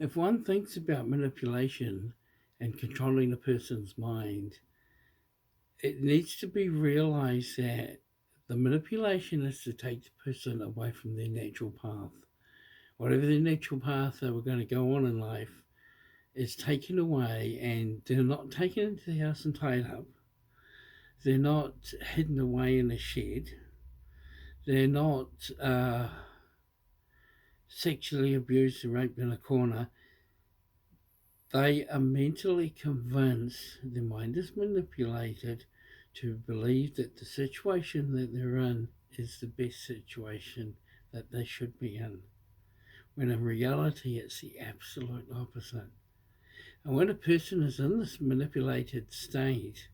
If one thinks about manipulation and controlling a person's mind, it needs to be realized that the manipulation is to take the person away from their natural path. Whatever their natural path they were going to go on in life is taken away, and they're not taken into the house and tied up. They're not hidden away in a shed. They're not sexually abused and raped in a corner. They are mentally convinced, their mind is manipulated to believe that the situation that they're in is the best situation that they should be in, when in reality it's the absolute opposite. And when a person is in this manipulated state,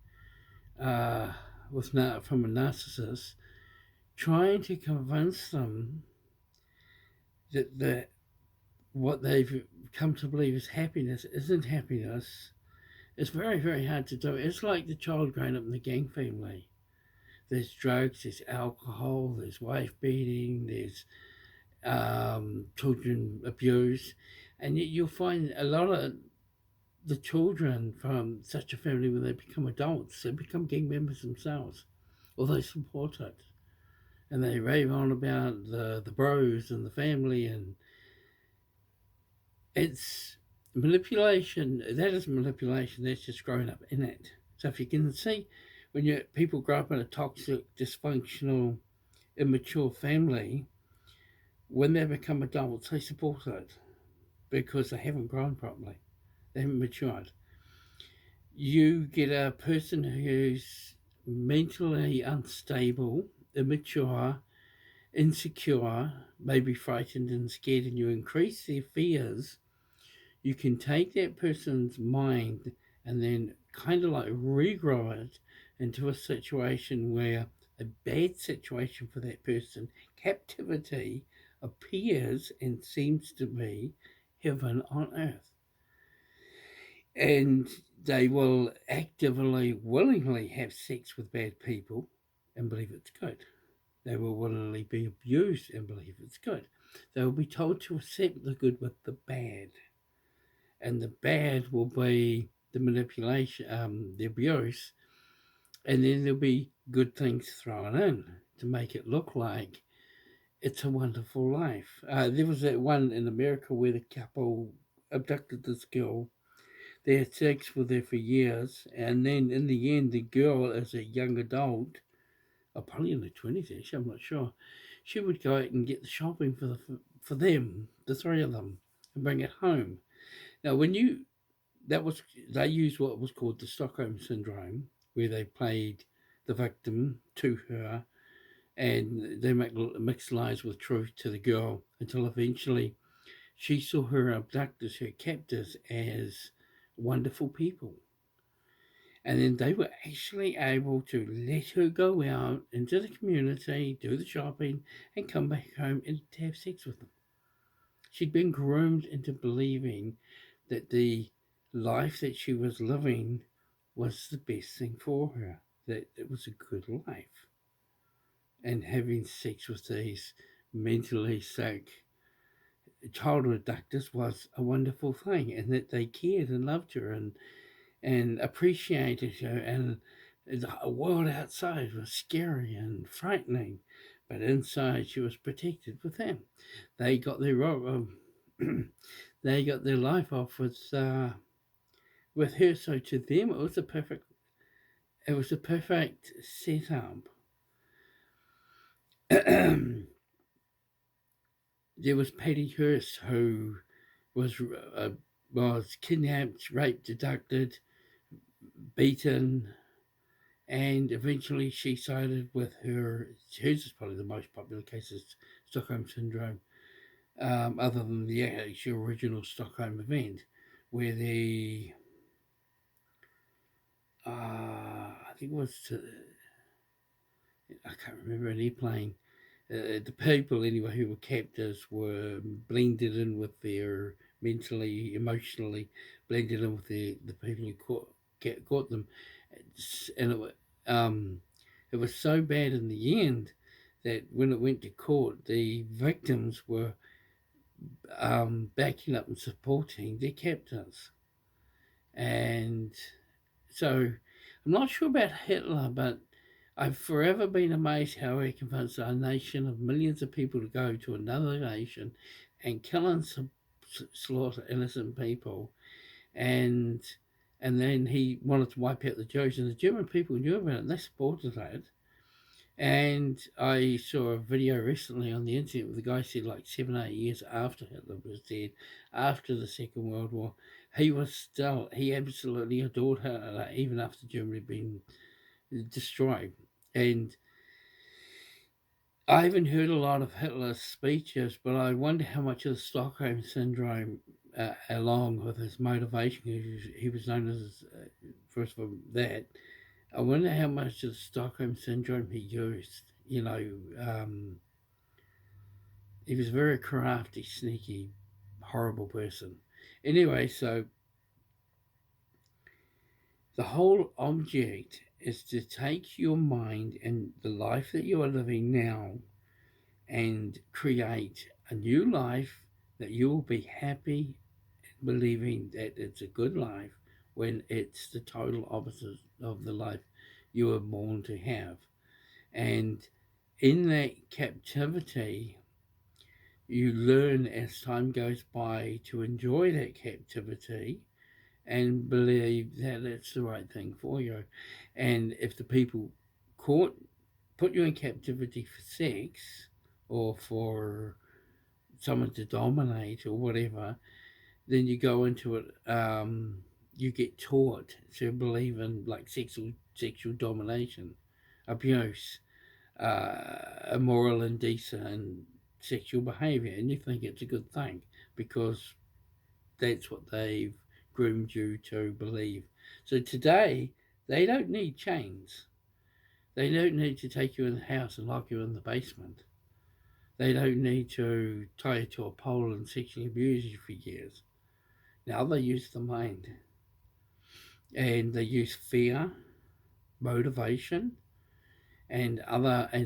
uh, from a narcissist, trying to convince them that what they've come to believe is happiness isn't happiness, it's very, very hard to do. It's like the child growing up in the gang family. There's drugs, there's alcohol, there's wife beating, there's children abuse, and yet you'll find a lot of the children from such a family, when they become adults, they become gang members themselves, or they support it, and they rave on about the bros and the family, and it's manipulation. That is manipulation. That's just growing up in it. So if you can see, when people grow up in a toxic, dysfunctional, immature family, when they become adults, they support it because they haven't grown properly. They haven't matured. You get a person who's mentally unstable, immature, insecure, maybe frightened and scared, and you increase their fears. You can take that person's mind and then kind of like regrow it into a situation where a bad situation for that person, captivity, appears and seems to be heaven on earth. And they will actively, willingly have sex with bad people and believe it's good. They will willingly be abused and believe it's good. They will be told to accept the good with the bad, and the bad will be the manipulation, the abuse, and then there'll be good things thrown in to make it look like it's a wonderful life. There was that one in America where the couple abducted this girl. They had sex with her for years, and then in the end, the girl, as a young adult, or probably in her 20s, actually, I'm not sure, she would go out and get the shopping for them, the three of them, and bring it home. Now, when you that was they used what was called the Stockholm syndrome, where they played the victim to her, and they mixed lies with truth to the girl until eventually she saw her abductors, her captors, as wonderful people. And then they were actually able to let her go out into the community, do the shopping, and come back home and to have sex with them. She'd been groomed into believing that the life that she was living was the best thing for her, that it was a good life. And having sex with these mentally sick child abductors was a wonderful thing, and that they cared and loved her and appreciated her. And the world outside was scary and frightening, but inside she was protected with them. They got their they got their life off with her. So to them, it was a perfect setup. There was Patty Hearst, who was uh, was kidnapped, raped, abducted, beaten, and eventually she sided with her. Hers is probably the most popular case of Stockholm syndrome, other than the actual original Stockholm event, where I think it was, I can't remember, an airplane. The people, anyway, who were captives were blended in with their mentally, emotionally, blended in with the people who caught them. And it was so bad in the end that when it went to court, the victims were backing up and supporting their captors. And so I'm not sure about Hitler, but I've forever been amazed how he convinced a nation of millions of people to go to another nation and kill and slaughter innocent people. And and then he wanted to wipe out the Jews, and the German people knew about it, and they supported that. And I saw a video recently on the internet where the guy said, like 7, 8 years after Hitler was dead, after the Second World War, he absolutely adored Hitler, even after Germany had been destroyed. And I haven't heard a lot of Hitler's speeches, but I wonder how much of the Stockholm syndrome, along with his motivation, he was known as, first of all, that. I wonder how much of the Stockholm syndrome he used. He was a very crafty, sneaky, horrible person. Anyway, so the whole object is to take your mind and the life that you are living now and create a new life that you will be happy believing that it's a good life when it's the total opposite of the life you were born to have. And in that captivity, you learn as time goes by to enjoy that captivity and believe that it's the right thing for you. And if the people caught put you in captivity for sex or for someone to dominate or whatever, then you go into it. You get taught to believe in like sexual domination, abuse, immoral, indecent, and sexual behavior, and you think it's a good thing because that's what they've groomed you to believe. So today, they don't need chains. They don't need to take you in the house and lock you in the basement. They don't need to tie you to a pole and sexually abuse you for years. Now they use the mind, and they use fear, motivation, and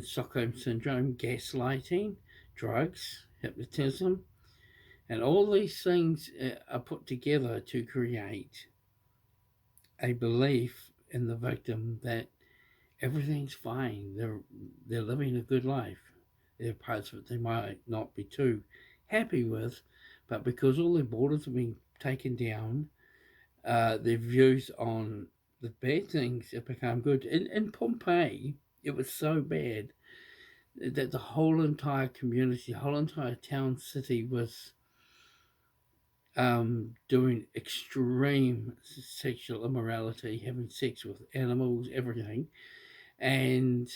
Stockholm syndrome, gaslighting, drugs, hypnotism, and all these things are put together to create a belief in the victim that everything's fine. They're living a good life. There are parts of it they might not be too happy with, but because all their borders have been taken down, their views on the bad things have become good. In Pompeii, it was so bad that the whole entire community, the whole entire town city was doing extreme sexual immorality, having sex with animals, everything. And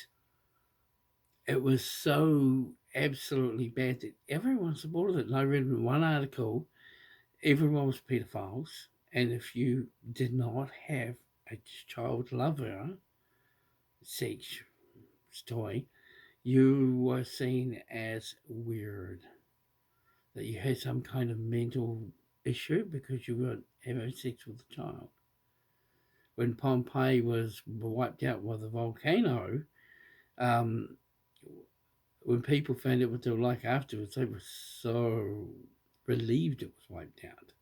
it was so absolutely bad that everyone supported it. And I read in one article, everyone was pedophiles. And if you did not have a child lover sex toy, you were seen as weird. That you had some kind of mental issue because you weren't having sex with a child. When Pompeii was wiped out by the volcano, um, when people found out what they were like afterwards, they were so relieved it was wiped out.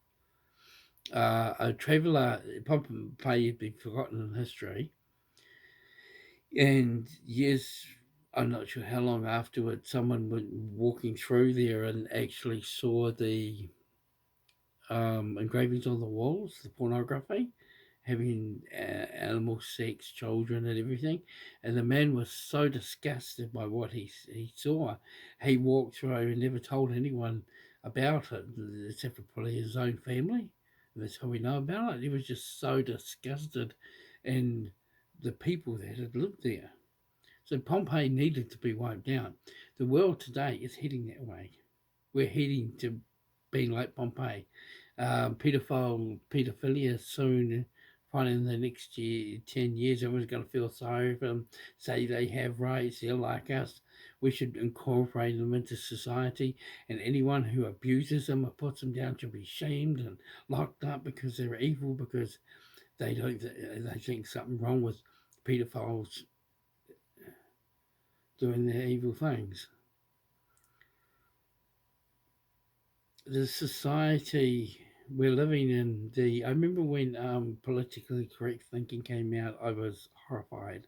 A traveller, Pompeii had been forgotten in history, and years, I'm not sure how long afterwards, someone went walking through there and actually saw the engravings on the walls, the pornography, having animal sex, children, and everything. And the man was so disgusted by what he saw, he walked through and never told anyone about it, except for probably his own family. And that's how we know about it. He was just so disgusted, and the people that had lived there. So Pompeii needed to be wiped out. The world today is heading that way. We're heading to being like Pompeii. Pedophilia soon. Fine, in the next 10 years, everyone's going to feel sorry for them, say they have rights, they're like us. We should incorporate them into society, and anyone who abuses them or puts them down should be shamed and locked up because they're evil, because they think something wrong with pedophiles doing their evil things. the society we're living in. I remember when politically correct thinking came out, I was horrified.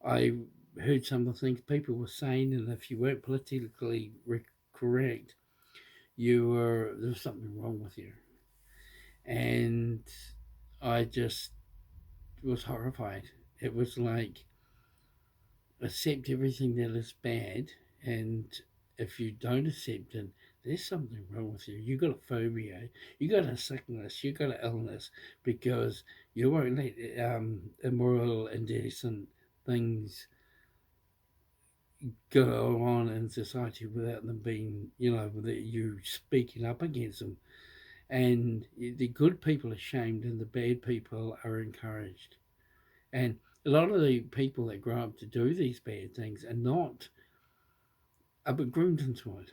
I heard some of the things people were saying, and if you weren't politically correct, there was something wrong with you. And I just was horrified. It was like accept everything that is bad, and if you don't accept it, there's something wrong with you. You got a phobia, you got a sickness, you got an illness because you won't let immoral, indecent things go on in society without them being, without you speaking up against them. And the good people are shamed, and the bad people are encouraged. And a lot of the people that grow up to do these bad things are but groomed into it.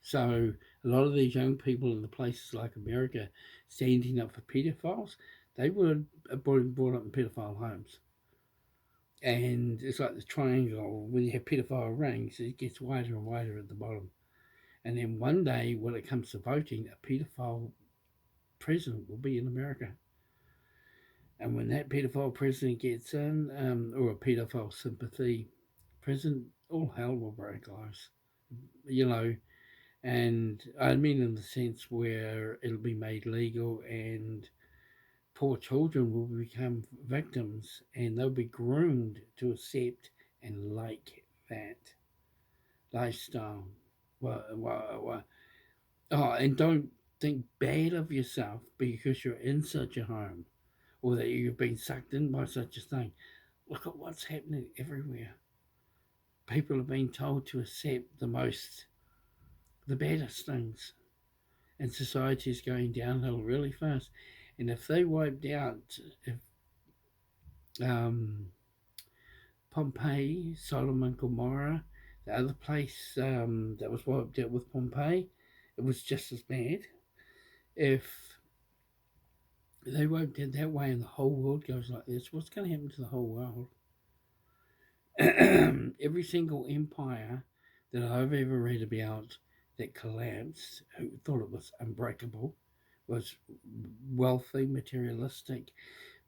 So a lot of these young people in the places like America standing up for pedophiles, they were brought up in pedophile homes. And it's like the triangle. When you have pedophile rings, it gets wider and wider at the bottom. And then one day, when it comes to voting, a pedophile president will be in America. And when that pedophile president gets in, or a pedophile sympathy president, all hell will break loose. You know, and I mean in the sense where it'll be made legal and poor children will become victims and they'll be groomed to accept and like that lifestyle. Oh, and don't think bad of yourself because you're in such a home or that you've been sucked in by such a thing. Look at what's happening everywhere. People are being told to accept the baddest things, and society is going downhill really fast. And if they wiped out, if um, Pompeii, Sodom and Gomorrah, the other place that was wiped out with Pompeii, it was just as bad. If they wiped it that way and the whole world goes like this, what's going to happen to the whole world? Every single empire that I've ever read about that collapsed, who thought it was unbreakable, was wealthy, materialistic,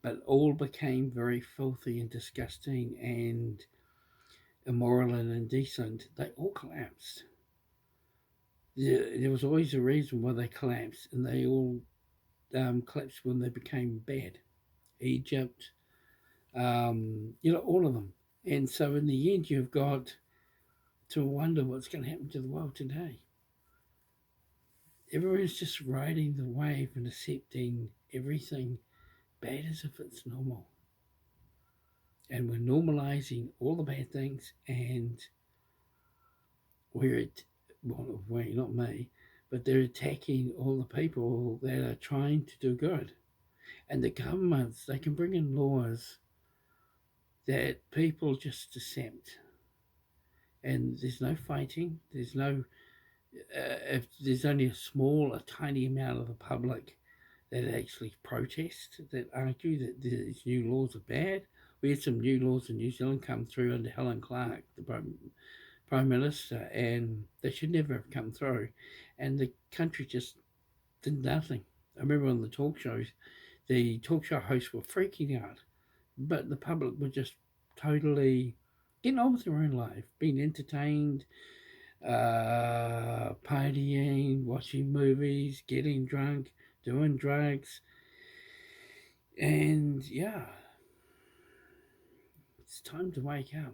but all became very filthy and disgusting and immoral and indecent. They all collapsed. There was always a reason why they collapsed, and they all collapsed when they became bad. Egypt, all of them. And so in the end, you've got to wonder what's going to happen to the world today. Everyone's just riding the wave and accepting everything bad as if it's normal. And we're normalizing all the bad things, and we're, well, we, not me, but they're attacking all the people that are trying to do good. And the governments, they can bring in laws that people just accept. And there's no fighting. If there's only a tiny amount of the public that actually protest, that argue that these new laws are bad. We had some new laws in New Zealand come through under Helen Clark, the Prime Minister, and they should never have come through. And the country just did nothing. I remember on the talk show hosts were freaking out, but the public were just totally getting on with their own life, being entertained, partying, watching movies, getting drunk, doing drugs, and yeah, it's time to wake up.